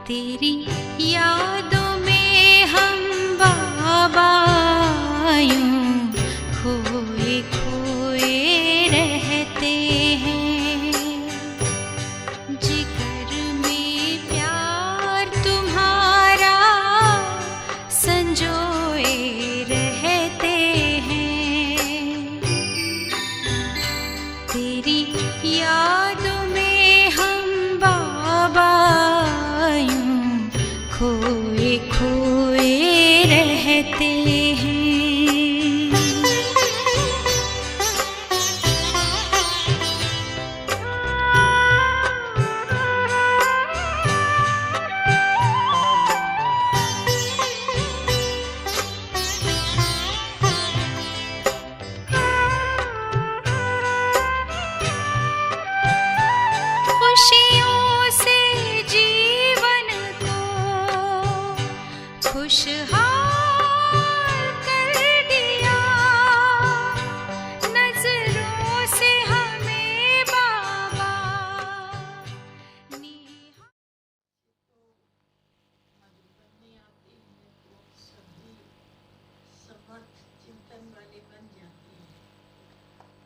तेरी यादों में हम बाबा यूं खोए खोए रहते हैं। जिगर में प्यार तुम्हारा संजोए रहते हैं। तेरी यादों में हम बाबा यूं खोए खोए रहते हैं। खुशियों से जीवन को खुशहाल कर दिया। नजरों से हमें बाबा निहार। मधुबनी आती है तो सभी समर्थ चिंतन वाले बन जाते हैं।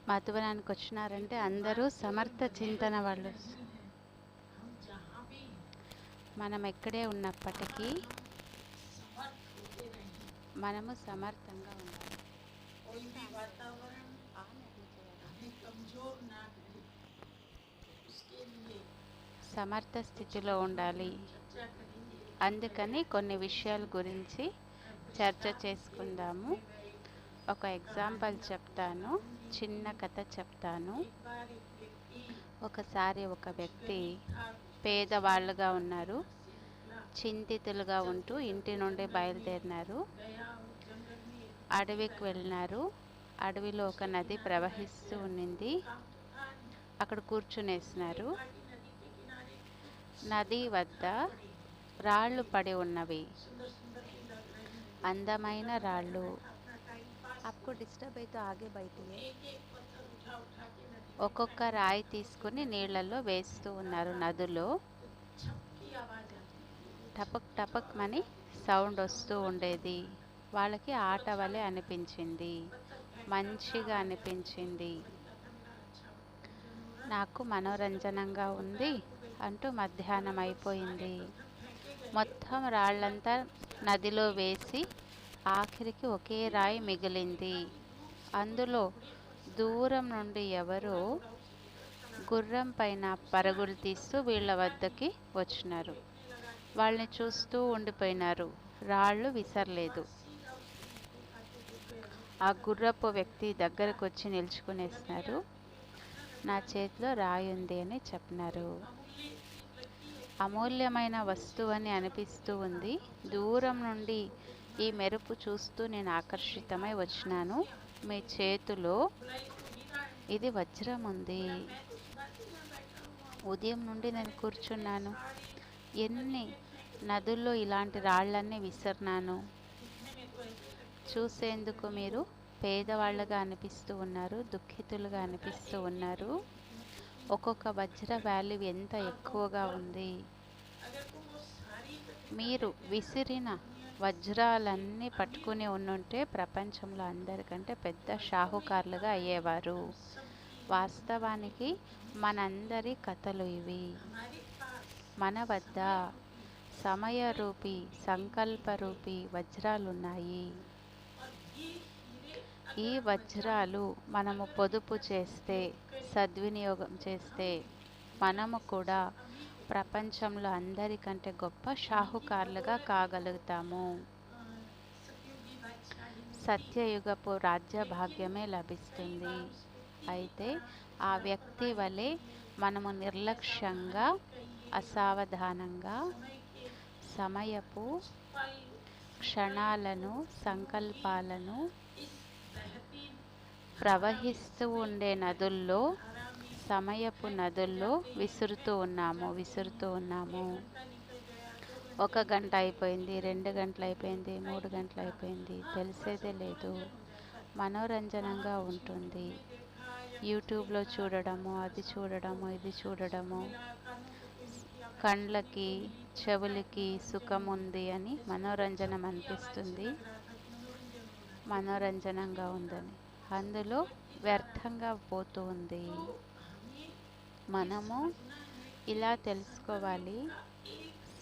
మధువనానికి వచ్చినారంటే అందరూ సమర్థ చింతన వాళ్ళు. हम जहाँ भी మనం ఎక్కడే ఉన్నప్పటికీ समर्थ होते रहें, మనము సమర్థంగా ఉండాలి. कोई भी वातावरण हमें कमजोर ना करे, उसके लिए సమర్థ స్థితిలో ఉండాలి. चर्चा करेंगे। అందుకని కొన్ని విషయాల గురించి చర్చ చేసుకుందాము. ఒక ఎగ్జాంపుల్ చెప్తాను, చిన్న కథ చెప్తాను. एक बार एक व्यक्ति ఒకసారి ఒక వ్యక్తి था, పేదవాళ్ళుగా ఉన్నారు, చింతితులుగా ఉంటూ ఇంటి నుండి బయలుదేరినారు. गया और जंगल में एक అడవికి వెళ్ళినారు. అడవిలో ఒక నది ప్రవహిస్తూ ఉండింది. అక్కడ కూర్చునేసినారు. नदी के किनारे నది వద్ద రాళ్ళు పడి ఉన్నవి, सुंदर सुंदर भी लग रही, అందమైన రాళ్ళు. अपना टाइम पास आपको डिस्टर्ब అయితే ఆగే బయటికి. एक एक पत्थर उठा उठा के नदी ఒక్కొక్క రాయి తీసుకుని నీళ్ళల్లో వేస్తూ ఉన్నారు నదిలో. छपकी आवाज आती है। టపక్ టపక్ మని సౌండ్ వస్తూ ఉండేది. వాళ్ళకి ఆట వలె అనిపించింది, మంచిగా అనిపించింది. నాకు మనోరంజనంగా ఉంది అంటూ మధ్యాహ్నం అయిపోయింది. మొత్తం రాళ్ళంతా నదిలో వేసి ఆఖరికి ఒకే రాయి మిగిలింది. అందులో దూరం నుండి ఎవరో గుర్రం పైన పరుగులు తీస్తూ వీళ్ళ వద్దకి వచ్చినారు. వాళ్ళని చూస్తూ ఉండిపోయినారు, రాళ్ళు విసరలేదు. ఆ గుర్రపు వ్యక్తి దగ్గరకు వచ్చి నిల్చుకునేసినారు. నా చేతిలో రాయి ఉంది అని చెప్పినారు. అమూల్యమైన వస్తువు అని అనిపిస్తూ ఉంది. దూరం నుండి ఈ మెరుపు చూస్తూ నేను ఆకర్షితమై వచ్చినాను. మీ చేతిలో ఇది వజ్రం ఉంది. ఉదయం నుండి నేను కూర్చున్నాను, ఎన్ని నదుల్లో ఇలాంటి రాళ్ళన్నీ విసిరినాను. చూసేందుకు మీరు పేదవాళ్ళగా అనిపిస్తూ ఉన్నారు, దుఃఖితులుగా అనిపిస్తూ ఉన్నారు. ఒక్కొక్క వజ్ర వాల్యూ ఎంత ఎక్కువగా ఉంది. మీరు విసిరిన వజ్రాలన్నీ పట్టుకుని ఉండుంటే ప్రపంచంలో అందరికంటే పెద్ద షాహుకారులుగా అయ్యేవారు. వాస్తవానికి మనందరి కథలు ఇవి. మన వద్ద సమయరూపి, సంకల్పరూపి వజ్రాలున్నాయి. ఈ వజ్రాలు మనము పొదుపు చేస్తే, సద్వినియోగం చేస్తే మనము కూడా ప్రపంచంలో అందరికంటే గొప్ప షాహుకారులుగా కాగలుగుతాము. సత్యయుగపు రాజ్య భాగ్యమే లభిస్తుంది. అయితే ఆ వ్యక్తి వలె మనము నిర్లక్ష్యంగా, అసావధానంగా సమయపు క్షణాలను, సంకల్పాలను ప్రవహిస్తూ ఉండే నదుల్లో, సమయపు నదుల్లో విసురుతూ ఉన్నాము. 1 గంట అయిపోయింది, 2 గంటలు అయిపోయింది, 3 గంటలు అయిపోయింది, తెలిసేదే లేదు. మనోరంజనంగా ఉంటుంది. యూట్యూబ్లో చూడడము, అది చూడడము, ఇది చూడడము. కండ్లకి చెవులకి సుఖం ఉంది అని మనోరంజనం అనిపిస్తుంది, మనోరంజనంగా ఉందని. అందులో వ్యర్థంగా పోతూ ఉంది. మనము ఇలా తెలుసుకోవాలి,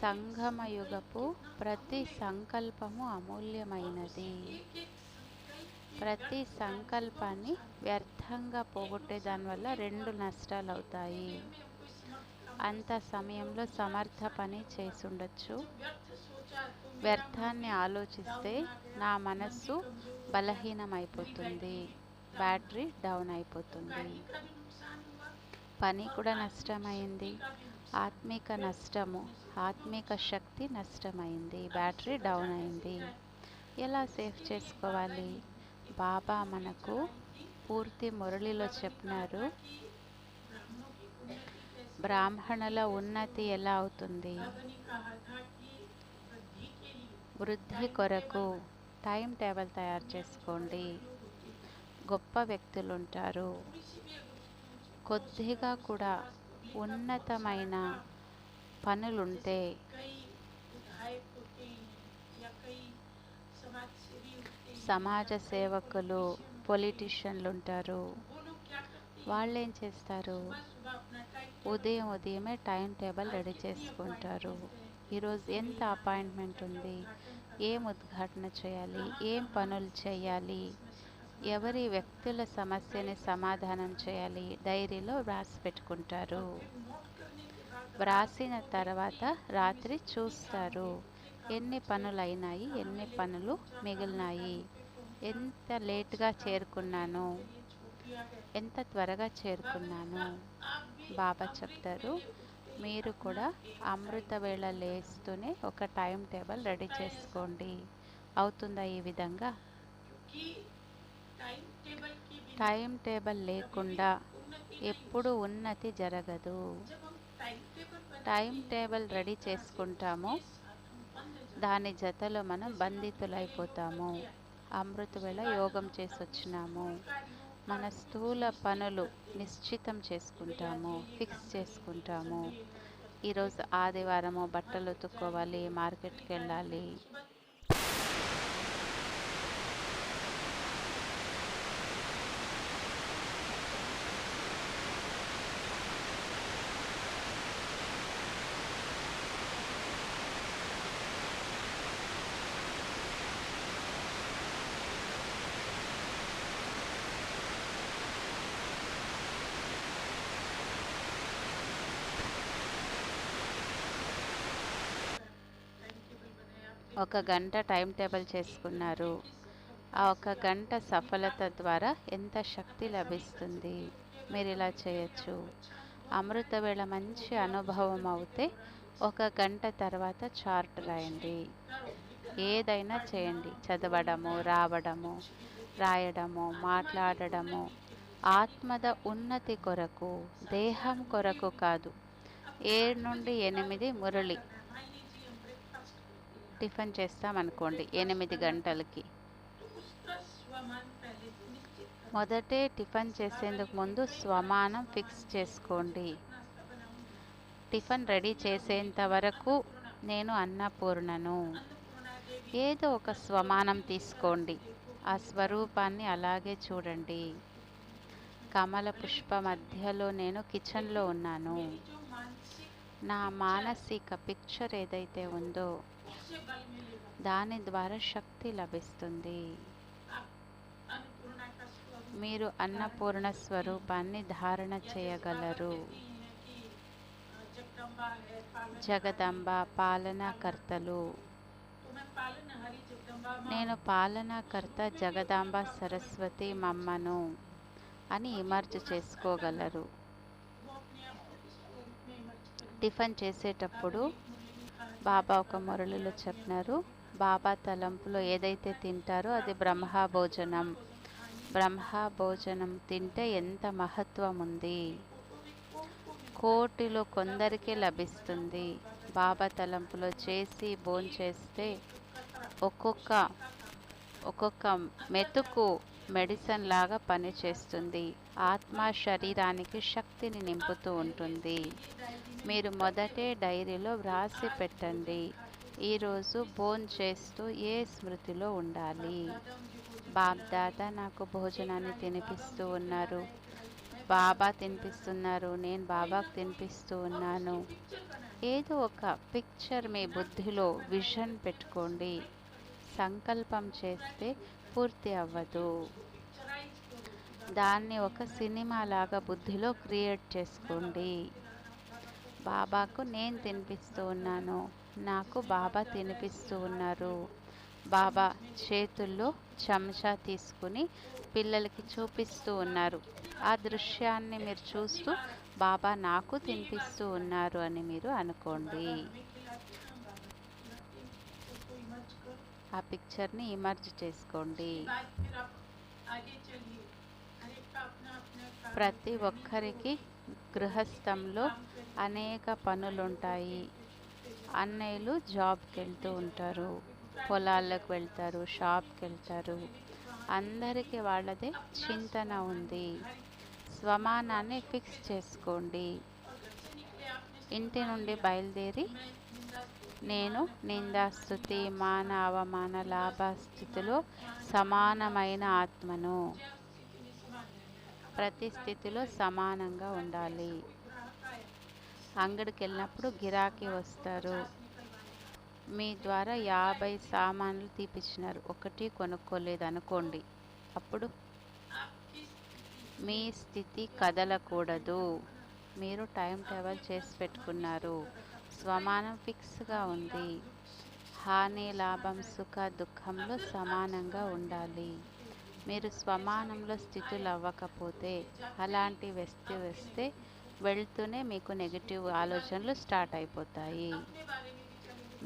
సంగమయుగపు ప్రతి సంకల్పము అమూల్యమైనది. ప్రతి సంకల్పాన్ని వ్యర్థంగా పోగొట్టే దానివల్ల రెండు నష్టాలు అవుతాయి. అంత సమయంలో సమర్థ పని చేసి ఉండొచ్చు. వ్యర్థాన్ని ఆలోచిస్తే నా మనస్సు బలహీనమైపోతుంది, బ్యాటరీ డౌన్ అయిపోతుంది. పని కూడా నష్టమైంది, ఆత్మిక నష్టము, ఆత్మిక శక్తి నష్టమైంది, బ్యాటరీ డౌన్ అయింది. ఎలా సేవ్ చేసుకోవాలి? బాబా మనకు పూర్తి మురళిలో చెప్పినారు, బ్రాహ్మణుల ఉన్నతి ఎలా అవుతుంది. వృద్ధి కొరకు టైం టేబుల్ తయారు చేసుకోండి. గొప్ప వ్యక్తులు ఉంటారు, కొద్దిగా కూడా ఉన్నతమైన పనులుంటే సమాజ సేవకులు, పొలిటీషియన్లు ఉంటారు. వాళ్ళు ఏం చేస్తారు? ఉదయమే టైం టేబుల్ రెడీ చేసుకుంటారు. ఈరోజు ఎంత అపాయింట్మెంట్ ఉంది, ఏం ఉద్ఘాటన చేయాలి, ఏం పనులు చేయాలి, ఎవరి వ్యక్తుల సమస్యని సమాధానం చేయాలి, డైరీలో వ్రాసి పెట్టుకుంటారు. వ్రాసిన తర్వాత రాత్రి చూస్తారు, ఎన్ని పనులు అయినాయి, ఎన్ని పనులు మిగిలినాయి, ఎంత లేట్గా చేరుకున్నాను, ఎంత త్వరగా చేరుకున్నాను. బాబా చెప్తారు, మీరు కూడా అమృత వేళ లేస్తూనే ఒక టైం టేబుల్ రెడీ చేసుకోండి. అవుతుందా ఈ విధంగా? టైం టేబుల్ లేకుండా ఎప్పుడు ఉన్నతి జరగదు. టైం టేబుల్ రెడీ చేసుకుంటాము, దాని జతలో మనం బంధితులైపోతాము. అమృత వేళ యోగం చేసి వచ్చినాము, మన స్థూల పనులు నిశ్చితం చేసుకుంటాము, ఫిక్స్ చేసుకుంటాము. ఈరోజు ఆదివారము, బట్టలు ఉతుక్కోవాలి, మార్కెట్కి వెళ్ళాలి. ఒక గంట టైం టేబుల్ చేసుకున్నారు. ఆ ఒక గంట సఫలత ద్వారా ఎంత శక్తి లభిస్తుంది. మీరు ఇలా చేయొచ్చు. అమృత వేళ మంచి అనుభవం అవుతే ఒక గంట తర్వాత చార్ట్ రాయండి. ఏదైనా చేయండి, చదవడము, రాయడము, మాట్లాడడము, ఆత్మద ఉన్నతి కొరకు, దేహం కొరకు కాదు. 7 నుండి 8 మురళి టిఫిన్ చేస్తామనుకోండి 8 గంటలకి. మొదటే టిఫిన్ చేసేందుకు ముందు స్వమానం ఫిక్స్ చేసుకోండి. టిఫిన్ రెడీ చేసేంత వరకు నేను అన్నపూర్ణను. ఏదో ఒక స్వమానం తీసుకోండి, ఆ స్వరూపాన్ని అలాగే చూడండి. కమల పుష్ప మధ్యలో నేను కిచెన్లో ఉన్నాను. నా మానసిక పిక్చర్ ఏదైతే ఉందో దాని ద్వారా శక్తి లభిస్తుంది. మీరు అన్నపూర్ణ స్వరూపాన్ని ధారణ చేయగలరు. జగదంబ పాలనాకర్తలు. నేను పాలనాకర్త జగదాంబ సరస్వతి మమ్మను అని ఇమర్జ్ చేసుకోగలరు. టిఫిన్ చేసేటప్పుడు బాబా ఒక మురళిలో చెప్పినారు, బాబా తలంపులో ఏదైతే తింటారో అది బ్రహ్మభోజనం. బ్రహ్మభోజనం తింటే ఎంత మహత్వం ఉంది. కోటిలో కొందరికే లభిస్తుంది. బాబా తలంపులో చేసి భోంచేస్తే ఒక్కొక్క మెతుకు మెడిసిన్ లాగా పనిచేస్తుంది. ఆత్మ శరీరానికి శక్తిని నింపుతూ ఉంటుంది. మీరు మొదటే డైరీలో వ్రాసి పెట్టండి. ఈరోజు చేస్తూ ఏ స్మృతిలో ఉండాలి. బాబ్దాదా నాకు భోజనాన్ని తినిపిస్తూ ఉన్నారు, బాబా తినిపిస్తున్నారు, నేను బాబాకు తినిపిస్తూ ఉన్నాను. ఏదో ఒక పిక్చర్ మీ బుద్ధిలో విజన్ పెట్టుకోండి. సంకల్పం చేస్తే పూర్తి అవ్వదు. దాన్ని ఒక సినిమా లాగా బుద్ధిలో క్రియేట్ చేసుకోండి. బాబాకు నేను తినిపిస్తూ ఉన్నాను, నాకు బాబా తినిపిస్తూ ఉన్నారు. బాబా చేతుల్లో చెంచా తీసుకుని పిల్లలకి చూపిస్తూ ఉన్నారు. ఆ దృశ్యాన్ని మీరు చూస్తూ బాబా నాకు తినిపిస్తూ ఉన్నారు అని మీరు అనుకోండి. ఆ పిక్చర్ని ఇమర్జ్ చేసుకోండి. ప్రతి ఒక్కరికి గృహస్థంలో అనేక పనులుంటాయి. అన్నయ్యలు జాబ్కి వెళ్తూ ఉంటారు, పొలాలకు వెళ్తారు, షాప్కి వెళ్తారు. అందరికీ వాళ్ళదే చింతన ఉంది. స్వమానాన్ని ఫిక్స్ చేసుకోండి. ఇంటి నుండి బయలుదేరి నేను నిందాస్తుతి, మాన అవమాన లాభస్థితిలో సమానమైన ఆత్మను. ప్రతి స్థితిలో సమానంగా ఉండాలి. అంగడికి వెళ్ళినప్పుడు గిరాకీ వస్తారు, మీ ద్వారా 50 సామాన్లు తీపిచ్చినారు, ఒకటి కొనుక్కోలేదు అనుకోండి. అప్పుడు మీ స్థితి కదలకూడదు. మీరు టైం టేబుల్ చేసి పెట్టుకున్నారు, స్వమానం ఫిక్స్గా ఉంది. హాని లాభం సుఖ దుఃఖంలో సమానంగా ఉండాలి. మీరు స్వమానంలో స్థితులు అవ్వకపోతే అలాంటి వస్తే వెళ్తూనే మీకు నెగిటివ్ ఆలోచనలు స్టార్ట్ అయిపోతాయి.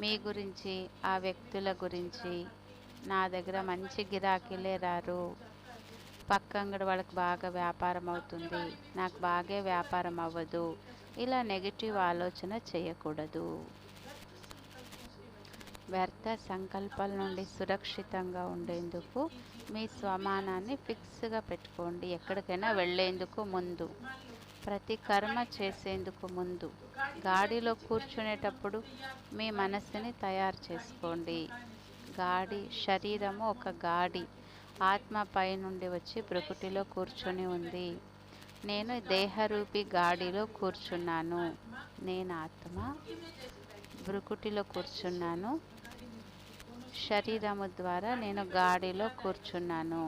మీ గురించి, ఆ వ్యక్తుల గురించి, నా దగ్గర మంచి గిరాకీలే రారు, పక్క అంగడి వాళ్ళకి బాగా వ్యాపారం అవుతుంది, నాకు బాగా వ్యాపారం అవ్వదు, ఇలా నెగిటివ్ ఆలోచన చేయకూడదు. వ్యర్థ సంకల్పాల నుండి సురక్షితంగా ఉండేందుకు మీ స్వమానాన్ని ఫిక్స్గా పెట్టుకోండి. ఎక్కడికైనా వెళ్ళేందుకు ముందు, ప్రతి కర్మ చేసేందుకు ముందు, గాడిలో కూర్చునేటప్పుడు మీ మనసుని తయారు చేసుకోండి. శరీరము ఒక గాడి, ఆత్మ పై నుండి వచ్చి ప్రకృతిలో కూర్చొని ఉంది. నేను దేహరూపి గాడిలో కూర్చున్నాను. నేను ఆత్మ భృకుటిలో కూర్చున్నాను. శరీరము ద్వారా నేను గాడిలో కూర్చున్నాను.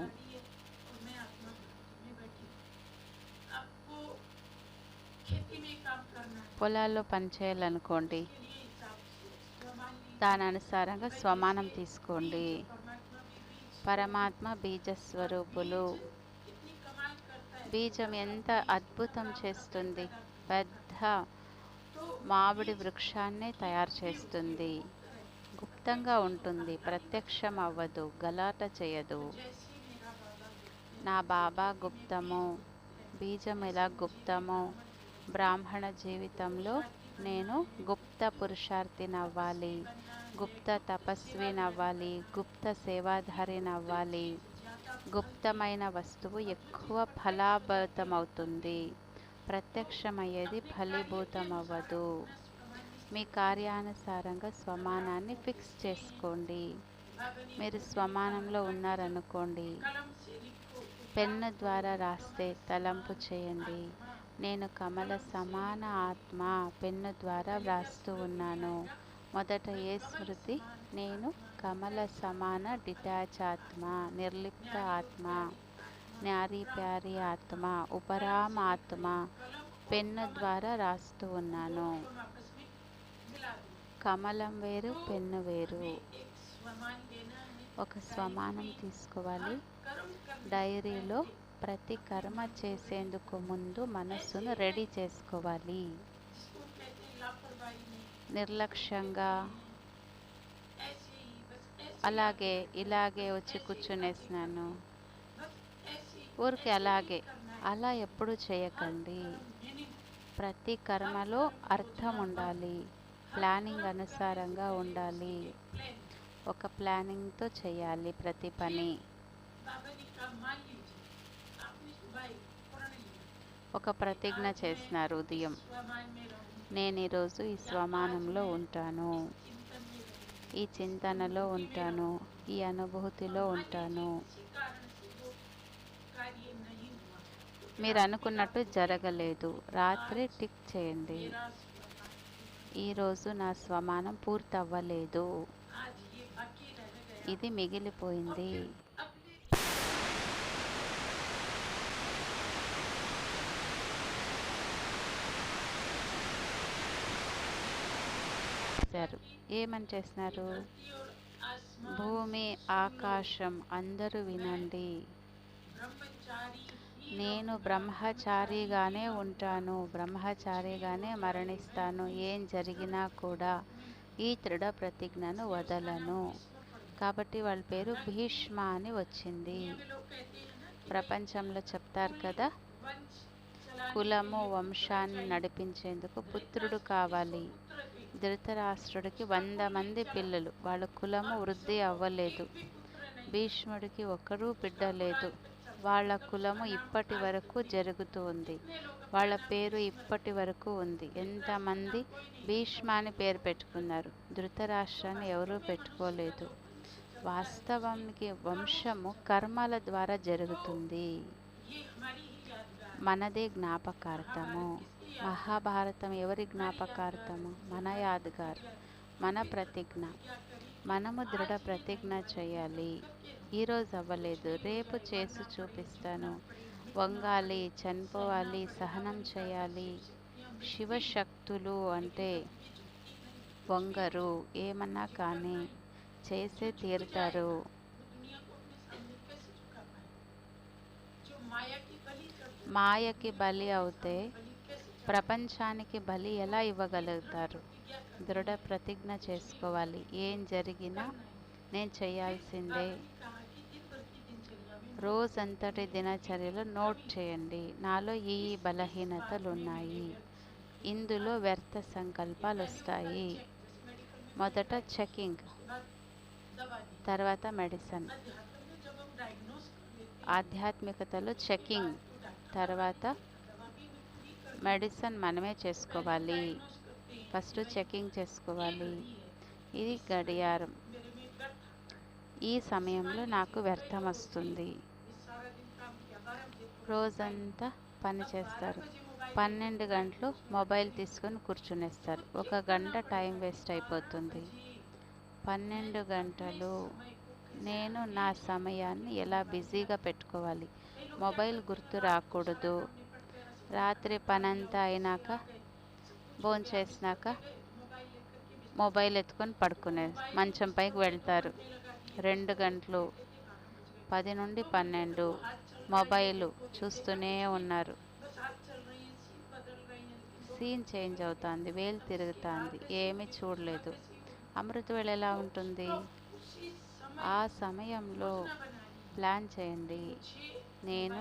పొలాల్లో పనిచేయాలనుకోండి, దాని అనుసారంగా స్వమానం తీసుకోండి. పరమాత్మ బీజ స్వరూపులు. బీజం ఎంత అద్భుతం చేస్తుంది, పెద్ద మామిడి వృక్షాన్ని తయారు చేస్తుంది. గుప్తంగా ఉంటుంది, ప్రత్యక్షం అవ్వదు, గలాట చేయదు. నా బాబా గుప్తము, బీజం ఎలా గుప్తమో బ్రాహ్మణ జీవితంలో నేను గుప్త పురుషార్థినవ్వాలి, గుప్త తపస్వినవ్వాలి, గుప్త సేవాధారినవ్వాలి. గుప్తమైన వస్తువు ఎక్కువ ఫలాభూతమవుతుంది, ప్రత్యక్షమయ్యేది ఫలీభూతమవ్వదు. మీ కార్యానుసారంగా స్వమానాన్ని ఫిక్స్ చేసుకోండి. మీరు స్వమానంలో ఉన్నారనుకోండి, పెన్ను ద్వారా రాస్తే తలంపు చేయండి. నేను కమల సమాన ఆత్మ, పెన్ను ద్వారా వ్రాస్తూ ఉన్నాను. మొదట ఏ స్మృతి? నేను కమల సమాన డిటాచ్ ఆత్మ, నిర్లిప్త ఆత్మ, న్యారీ ప్యారీ ఆత్మ, ఉపరామ ఆత్మ. పెన్ను ద్వారా రాస్తూ ఉన్నాను. కమలం వేరు, పెన్ను వేరు. ఒక స్వమానం తీసుకోవాలి. డైరీలో ప్రతి కర్మ చేసేందుకు ముందు మనస్సును రెడీ చేసుకోవాలి. నిర్లక్ష్యంగా ఇలాగే వచ్చి కూర్చునేసినాను, ఊరికి అలా ఎప్పుడు చేయకండి. ప్రతి కర్మలో అర్థం ఉండాలి, ప్లానింగ్ అనుసారంగా ఉండాలి. ఒక ప్లానింగ్తో చేయాలి ప్రతి పని. का मान लीजिए आपने सुबह प्रण लिया ఒక ప్రతిజ్ఞ చేసినారు ఉదయం, स्वमान में रहूंगी నేను ఈరోజు ఈ స్వమానంలో ఉంటాను, चिंतन में रहूंगी ఈ చింతనలో ఉంటాను, ఈ అనుభూతిలో ఉంటాను. किसी कारण से वो कार्य नहीं हुआ మీరు అనుకున్నట్టు జరగలేదు, రాత్రి టిక్ చేయండి, मेरा स्वमान ఈరోజు నా స్వమానం పూర్తి అవ్వలేదు, आज ये बाकी रह गया ఇది మిగిలిపోయింది. अपने చేశారు. ఏమని చేసినారు? धरती और आसमान భూమి ఆకాశం అందరూ వినండి, ब्रह्मचारी ही నేను బ్రహ్మచారిగానే ఉంటాను, బ్రహ్మచారిగానే మరణిస్తాను, ఏం జరిగినా కూడా ఈ దృఢ ప్రతిజ్ఞను వదలను. కాబట్టి వాళ్ళ పేరు భీష్మ అని వచ్చింది. में लोग कहते हैं ना कि ప్రపంచంలో చెప్తారు కదా, वंश चलाने కులము వంశాన్ని నడిపించేందుకు పుత్రుడు కావాలి. पुत्र के ధృతరాష్ట్రుడికి 100 మంది పిల్లలు, వాళ్ళ కులము వృద్ధి అవ్వలేదు. पुत्र नहीं భీష్ముడికి ఒక్కరూ బిడ్డ లేదు, వాళ్ళ కులము ఇప్పటి వరకు జరుగుతూ ఉంది, వాళ్ళ పేరు ఇప్పటి వరకు ఉంది. ఎంతమంది భీష్మ అని పేరు పెట్టుకున్నారు, ధృతరాష్ట్రాన్ని ఎవరూ పెట్టుకోలేదు. వాస్తవానికి వంశము కర్మల ద్వారా జరుగుతుంది, ये हमारी ही यादगार మనదే జ్ఞాపకార్థము. మహాభారతం ఎవరి జ్ఞాపకార్థము? మన యాదగార్, మన ప్రతిజ్ఞ. మనము దృఢ ప్రతిజ్ఞ చేయాలి. ఈరోజు అవ్వలేదు, రేపు చేసి చూపిస్తాను. వంగాలి, చనిపోవాలి, సహనం చేయాలి. శివశక్తులు అంటే వంగరు, ఏమన్నా కానీ చేసే తీరుతారు. दुनिया को अपने सामने कैसे झुका पाए जो माया की बलि कर दे మాయకి బలి అవుతే बलि कैसे ప్రపంచానికి బలి ఎలా ఇవ్వగలుగుతారు? प्रतिज्ञा कर దృఢ ప్రతిజ్ఞ చేసుకోవాలి. ఏం జరిగినా నేను చేయాల్సిందే. कहा कि दिन भर की दिनचर्या में రోజంతటి దినచర్యలో నోట్ చేయండి, నాలో ఈ బలహీనతలు ఉన్నాయి, ఇందులో వ్యర్థ సంకల్పాలు వస్తాయి. मेडिकल में మొదట చెకింగ్, दवा दी తర్వాత మెడిసిన్. अध्यात्म में जब हम डायग्नोस कर लेते ఆధ్యాత్మికతలో చెకింగ్, हैं तो डॉक्टर తర్వాత दवा भी पूरी कर మెడిసిన్ మనమే చేసుకోవాలి. डायग्नोस करते हैं ఫస్ట్ చెకింగ్ చేసుకోవాలి. ये है ఇది గడియారం, मेरे में व्यर्थ ఈ సమయంలో నాకు వ్యర్థం వస్తుంది. इस सारा दिन काम किया 12 बजे రోజంతా పని చేస్తారు, 12 बजे मोबाइल 12 గంటలు మొబైల్ తీసుకొని కూర్చునేస్తారు, 1 గంట టైం వేస్ట్ అయిపోతుంది. 12 గంటలు నేను నా సమయాన్ని ఎలా బిజీగా పెట్టుకోవాలి? మొబైల్ గుర్తు రాకూడదు. రాత్రి పనంతా అయినాక భోంచేసినాక మొబైల్ ఎత్తుకొని పడుకునే మంచం పైకి వెళ్తారు. 2 గంటలు 10 నుండి 12 మొబైల్ చూస్తూనే ఉన్నారు. बस हाथ चल रही है सीट बदल रही है लेकिन సీన్ చేంజ్ అవుతుంది, వేలు తిరుగుతుంది, ఏమీ చూడలేదు. అమృత వేళ ఎలా ఉంటుంది? उसी समय ఆ సమయంలో न बनानी ప్లాన్ చేయండి, छे నేను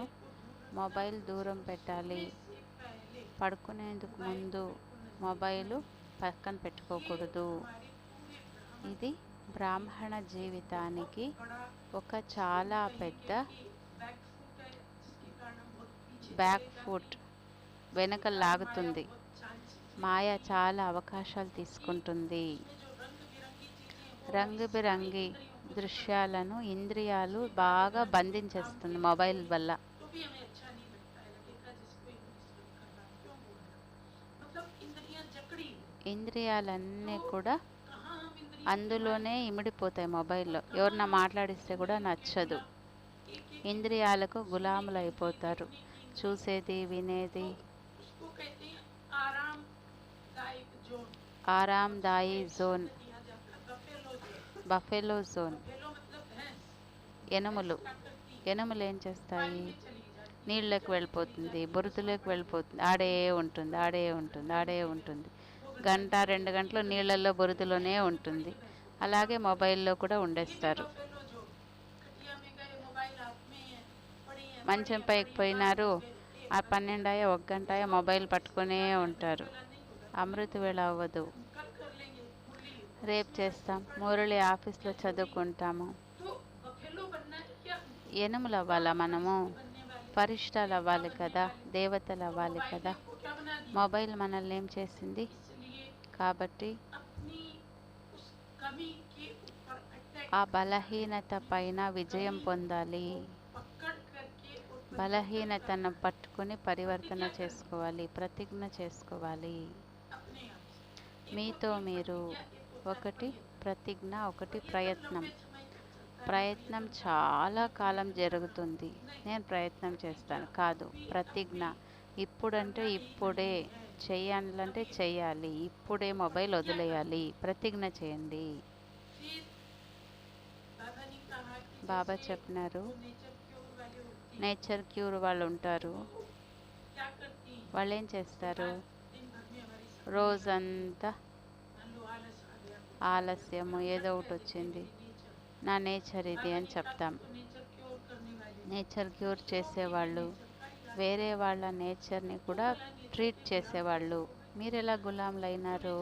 మొబైల్ దూరం పెట్టాలి, से पहले పడుకునేందుకు ముందు మొబైలు పక్కన పెట్టుకోకూడదు. हमारे पूरे ब्रह्म ఇది బ్రాహ్మణ జీవితానికి बड़ा ఒక చాలా పెద్ద बैक फुट है जिसके कारण हम बहुत पीछे బ్యాక్ ఫుట్, వెనక లాగుతుంది. चांस మాయ చాలా అవకాశాలు తీసుకుంటుంది. में जो रंग बिरंगी चीजें రంగుబిరంగి దృశ్యాలను ఇంద్రియాలు బాగా బంధించేస్తుంది మొబైల్ వల్ల. तो भी हमें अच्छा नहीं लगता है लगेगा जिसको इंग्लिश में कर रहा है क्यों बोल रहा है मतलब इंद्रियां जकड़ी ఇంద్రియాలన్నీ కూడా कहाँ हम इंद्रियां అందులోనే ఇమిడిపోతాయి. మొబైల్లో ఎవరన్నా మాట్లాడిస్తే కూడా నచ్చదు. एक एक ఇంద్రియాలకు గులాములు అయిపోతారు. చూసేది, వినేది. उसको कहते हैं आरामदायक जोन ఆరాందాయి జోన్, दिया जाता है buffalo zone buffalo zone. Buffalo मतलब भैंस ఎనుములు, क्या करती ఎనుములు ఏం చేస్తాయి? है चली जाती నీళ్ళకి వెళ్ళిపోతుంది, బురదలోకి వెళ్ళిపోతుంది, ఆడే ఉంటుంది, ఆడే ఉంటుంది, ఆడే ఉంటుంది. గంట 2 గంటలు నీళ్ళల్లో బురదలోనే ఉంటుంది. అలాగే మొబైల్లో కూడా ఉండేస్తారు. बफेलो जोन खटिया में गए मोबाइल हाथ में है पड़ी है మంచం పైకి పోయినారు, ఆ 12 అయ్యా 1 గంట అయ్యా మొబైల్ పట్టుకునే ఉంటారు. అమృత వేళ అవ్వదు. कल कर लेंगे मुरली రేపు చేస్తాం, మురళి ఆఫీస్లో చదువుకుంటాము. तो बफेलो बनना है क्या ఎనుములు అవ్వాలా మనము? పరిష్టాలు అవ్వాలి కదా, దేవతలు అవ్వాలి కదా. को क्या बना दिया? మొబైల్ మనల్ని ఏం చేసింది? इसलिए కాబట్టి अपनी उस कमी के ऊपर अटैक ఆ బలహీనత పైన విజయం పొందాలి. पकड़ करके और బలహీనతను పట్టుకొని పరివర్తన చేసుకోవాలి, ప్రతిజ్ఞ చేసుకోవాలి. अपने आप से మీతో మీరు. ఒకటి ప్రతిజ్ఞ, ఒకటి ప్రయత్నం. ప్రయత్నం చాలా కాలం జరుగుతుంది, నేను ప్రయత్నం చేస్తాను కాదు. ప్రతిజ్ఞ, ఇప్పుడంటే ఇప్పుడే, చెయ్యాలంటే చెయ్యాలి, ఇప్పుడే మొబైల్ వదిలేయాలి. ప్రతిజ్ఞ చేయండి. फिर बाबा ने कहा कि బాబా చెప్పినారు, नेचर क्योर वाले होते నేచర్ క్యూర్ వాళ్ళు ఉంటారు. हैं, क्या करती हैं? వాళ్ళు ఏం చేస్తారు? दिन भर में हमारी सब రోజంతా मान लो आलस आ गया, ఆలస్యము, ఏదో ఒకటి వచ్చింది, नेचर నా నేచర్ ఇది అని చెప్తాం. नेचर क्योर करने वाले నేచర్ క్యూర్ చేసేవాళ్ళు వేరే వాళ్ళ నేచర్ని కూడా ట్రీట్ చేసేవాళ్ళు. మీరు ఎలా గులాంలు అయినారు?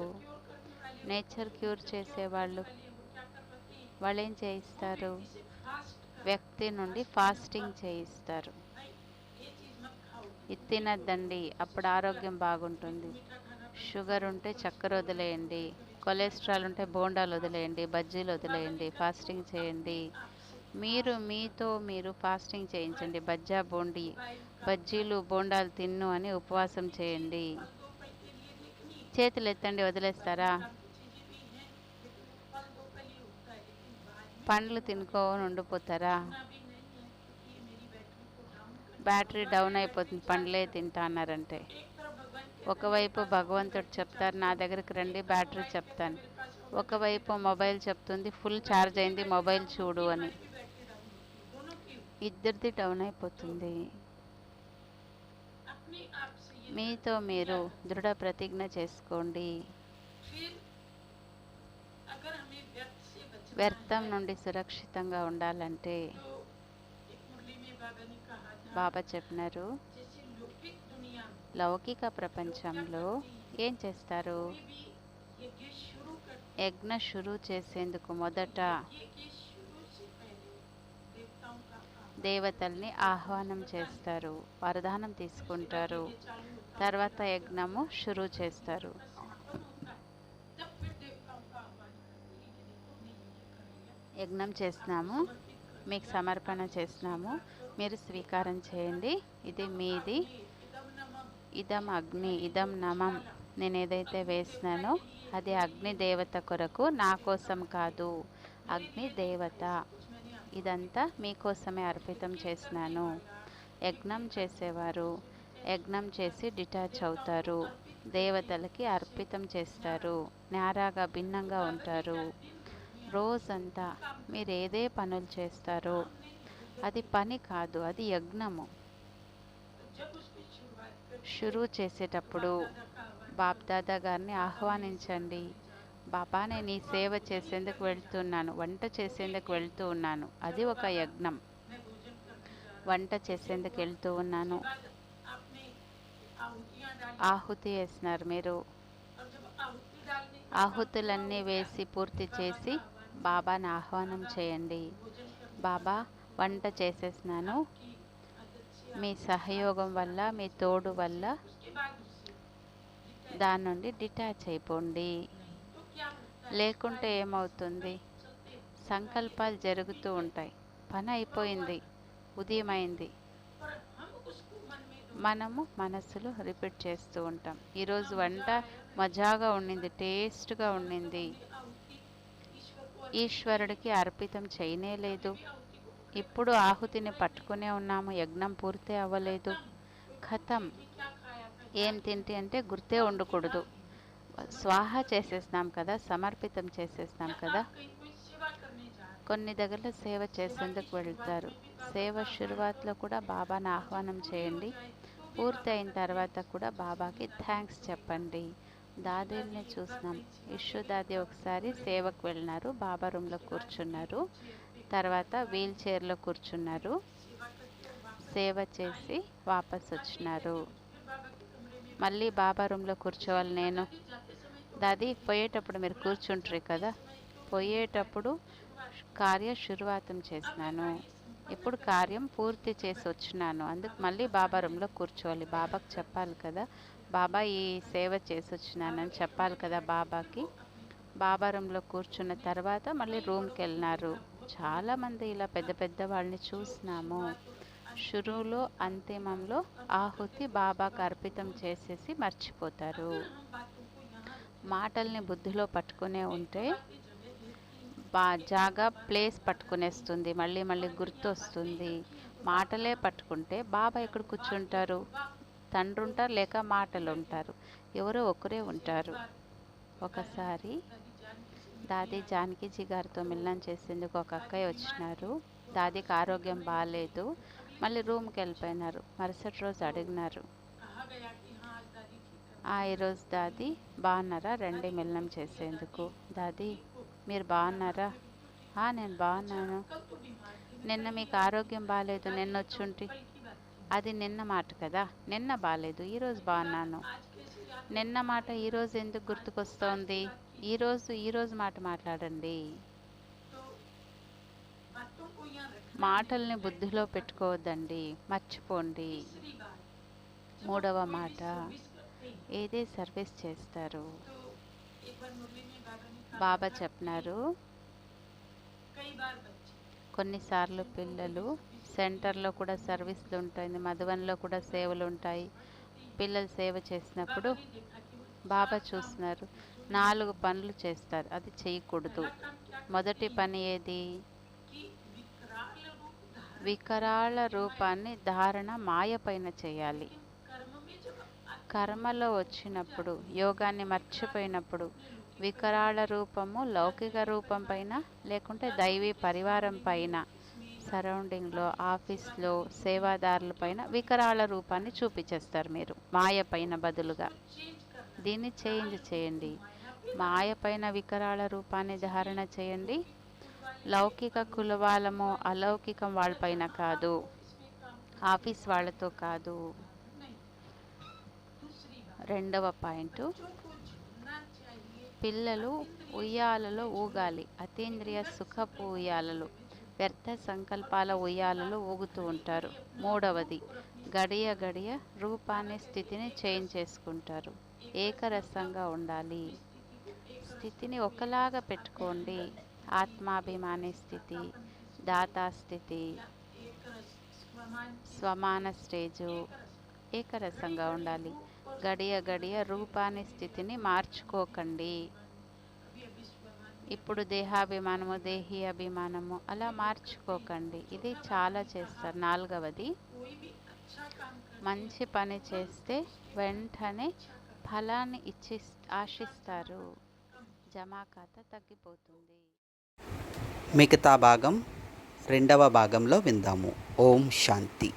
నేచర్ క్యూర్ చేసేవాళ్ళు వాళ్ళు ఏం చేయిస్తారు? వ్యక్తి నుండి ఫాస్టింగ్ చేయిస్తారు. ఇది తినద్దండి, అప్పుడు ఆరోగ్యం బాగుంటుంది. షుగర్ ఉంటే చక్కెర వదిలేయండి, కొలెస్ట్రాల్ ఉంటే బోండాలు వదిలేయండి, బజ్జీలు వదిలేయండి, ఫాస్టింగ్ చేయండి. మీరు మీతో మీరు ఫాస్టింగ్ చేయించండి. బజ్జీలు బోండాలు తిన్ను అని ఉపవాసం చేయండి. చేతులు ఎత్తండి, వదిలేస్తారా? పండ్లు తినుకోని ఉండిపోతారా? బ్యాటరీ డౌన్ అయిపోతుంది పండ్లే తింటా అన్నారంటే. ఒకవైపు భగవంతుడు చెప్తారు, నా దగ్గరికి రండి బ్యాటరీ చెప్తాను. ఒకవైపు మొబైల్ చెప్తుంది, ఫుల్ ఛార్జ్ అయింది, మొబైల్ చూడు అని. ఇద్దరిది డౌన్ అయిపోతుంది. మీతో మీరు దృఢ ప్రతిజ్ఞ చేసుకోండి. వ్యర్థం నుండి సురక్షితంగా ఉండాలంటే బాబా చెప్పినారు, లౌకిక ప్రపంచంలో ఏం చేస్తారు? యజ్ఞ షురూ చేసేందుకు మొదట దేవతల్ని ఆహ్వానం చేస్తారు, వరదానం తీసుకుంటారు, తర్వాత యజ్ఞము షురూ చేస్తారు. యజ్ఞం చేస్తున్నాము, మీకు సమర్పణ చేస్తున్నాము, మీరు స్వీకారం చేయండి, ఇది మీది. ఇదం అగ్ని, ఇదం నమం. నేను ఏదైతే వేసినానో అది అగ్ని దేవత కొరకు, నా కోసం కాదు. అగ్ని దేవత, ఇదంతా మీకోసమే అర్పితం చేసినాను. యజ్ఞం చేసేవారు యజ్ఞం చేసి డిటాచ్ అవుతారు, దేవతలకి అర్పితం చేస్తారు, న్యారాగా భిన్నంగా ఉంటారు. రోజంతా మీరు ఏదే పనులు చేస్తారో అది పని కాదు, అది యజ్ఞము. షురూ చేసేటప్పుడు బాప్దాదా గారిని ఆహ్వానించండి. బాబా, నేను ఈ సేవ చేసేందుకు వెళ్తున్నాను, వంట చేసేందుకు వెళ్తూ ఉన్నాను, అది ఒక యజ్ఞం. వంట చేసేందుకు వెళ్తూ ఉన్నాను, ఆహుతి వేసినారు మీరు. ఆహుతులన్నీ వేసి పూర్తి చేసి బాబాని ఆహ్వానం చేయండి. బాబా, వంట చేసేసినాను, మీ సహయోగం వల్ల, మీ తోడు వల్ల దాని నుండి డిటాచ్ అయిపోండి. లేకుంటే ఏమవుతుంది? సంకల్పాలు జరుగుతూ ఉంటాయి, పని అయిపోయింది, ఉదయం అయింది, మనము మనసులో రిపీట్ చేస్తూ ఉంటాం. ఈరోజు వంట మజాగా ఉండింది, టేస్ట్గా ఉండింది, ఈశ్వరుడికి అర్పితం చేయనే లేదు. ఇప్పుడు ఆహుతిని పట్టుకునే ఉన్నాము, యజ్ఞం పూర్తి అవ్వలేదు. ఖతం. ఏం తింటే అంటే గుర్తే ఉండకూడదు. స్వాహ చేసేస్తాం కదా, సమర్పితం చేసేస్తాం కదా. కొన్ని దగ్గర సేవ చేసేందుకు వెళ్తారు. సేవ శురువాత్లో కూడా బాబాని ఆహ్వానం చేయండి. పూర్తి అయిన తర్వాత కూడా బాబాకి థ్యాంక్స్ చెప్పండి. దాదీల్ని చూసినాం, ఇష్యూ దాది ఒకసారి సేవకు వెళ్ళినారు, బాబా రూమ్లో కూర్చున్నారు, తర్వాత వీల్ చైర్లో కూర్చున్నారు, సేవ చేసి వాపస్ వచ్చినారు. మళ్ళీ బాబా రూమ్లో కూర్చోవాలి. నేను దాది పోయేటప్పుడు మీరు కూర్చుంటారు కదా, పోయేటప్పుడు కార్య శురువాతం చేసినాను, ఇప్పుడు కార్యం పూర్తి చేసి వచ్చినాను, అందుకు మళ్ళీ బాబా రూమ్లో కూర్చోవాలి. బాబాకి చెప్పాలి కదా, బాబా ఈ సేవ చేసి వచ్చినానని చెప్పాలి కదా బాబాకి. బాబా రూమ్లో కూర్చున్న తర్వాత మళ్ళీ రూమ్కి వెళ్ళినారు. చాలామంది ఇలా పెద్ద పెద్ద వాళ్ళని చూసినాము. షురువులో అంతిమంలో ఆహుతి బాబాకు అర్పితం చేసేసి మర్చిపోతారు. మాటల్ని బుద్ధిలో పట్టుకునే ఉంటే జాగా ప్లేస్ పట్టుకునేస్తుంది, మళ్ళీ మళ్ళీ గుర్తొస్తుంది. మాటలే పట్టుకుంటే బాబా ఎక్కడ కూర్చుంటారు? తండ్రి ఉంటారు లేక మాటలు ఉంటారు, ఎవరో ఒకరే ఉంటారు. ఒకసారి దాది జానకీజీ గారితో మిలనం చేసేందుకు ఒక అక్కయ్య వచ్చినారు. దాదికి ఆరోగ్యం బాగాలేదు, మళ్ళీ రూమ్కి వెళ్ళిపోయినారు. మరుసటి రోజు అడిగినారు, ఈరోజు దాది బాగున్నారా, రండి మిలనం చేసేందుకు. దాది మీరు బాగున్నారా? నేను బాగున్నాను. నిన్న మీకు ఆరోగ్యం బాగాలేదు, నిన్న వచ్చుంటి. అది నిన్న మాట కదా, నిన్న బాగాలేదు, ఈరోజు బాగున్నాను. నిన్న మాట ఈరోజు ఎందుకు గుర్తుకొస్తోంది? ఈరోజు మాట మాట్లాడండి. మాటల్ని బుద్ధిలో పెట్టుకోవద్దండి, మర్చిపోండి. మూడవ మాట, ఏదే సర్వీస్ చేస్తారు. బాబా చెప్పినారు, కొన్నిసార్లు పిల్లలు సెంటర్లో కూడా సర్వీసులు ఉంటాయి, మధువన్లో కూడా సేవలు ఉంటాయి. పిల్లలు సేవ చేసినప్పుడు బాబా చూస్తున్నారు, 4 పనులు చేస్తారు, అది చేయకూడదు. మొదటి పని ఏది? వికరాళ రూపాన్ని ధారణ మాయ పైన చేయాలి. కర్మలో వచ్చినప్పుడు, యోగాన్ని మర్చిపోయినప్పుడు వికరాళ రూపము లౌకిక రూపం పైన లేకుంటే దైవీ పరివారం పైన, సరౌండింగ్లో, ఆఫీస్లో, సేవాదారుల పైన వికరాళ రూపాన్ని చూపించేస్తారు మీరు, మాయ పైన బదులుగా. దీన్ని చేంజ్ చేయండి. మాయ పైన వికరాళ రూపాన్ని ధారణ చేయండి. లౌకిక కులవాళ్ళము అలౌకికం వాళ్ళపైన కాదు, ఆఫీస్ వాళ్ళతో కాదు. రెండవ పాయింట్, పిల్లలు ఉయ్యాలలో ఊగాలి, అతీంద్రియ సుఖపు ఉయ్యాలలు, వ్యర్థ సంకల్పాల ఉయ్యాలలో ఊగుతూ ఉంటారు. మూడవది, గడియ గడియ రూపాన్ని స్థితిని చేంజ్ చేసుకుంటారు. ఏకరసంగా ఉండాలి, స్థితిని ఒకలాగా పెట్టుకోండి. ఆత్మాభిమాని స్థితి, దాతా స్థితి, స్వమాన స్టేజు, ఏకరసంగా ఉండాలి. గడియ గడియ రూపాన్ని స్థితిని మార్చుకోకండి. ఇప్పుడు దేహాభిమానము, దేహీ అభిమానము అలా మార్చుకోకండి. ఇది చాలా చేస్తారు. నాలుగవది, మంచి పని చేస్తే వెంటనే ఫలాన్ని ఆశిస్తారు, జమా ఖాతా తగ్గిపోతుంది. మిగతా భాగం 2వ భాగంలో విందాము. ఓం శాంతి.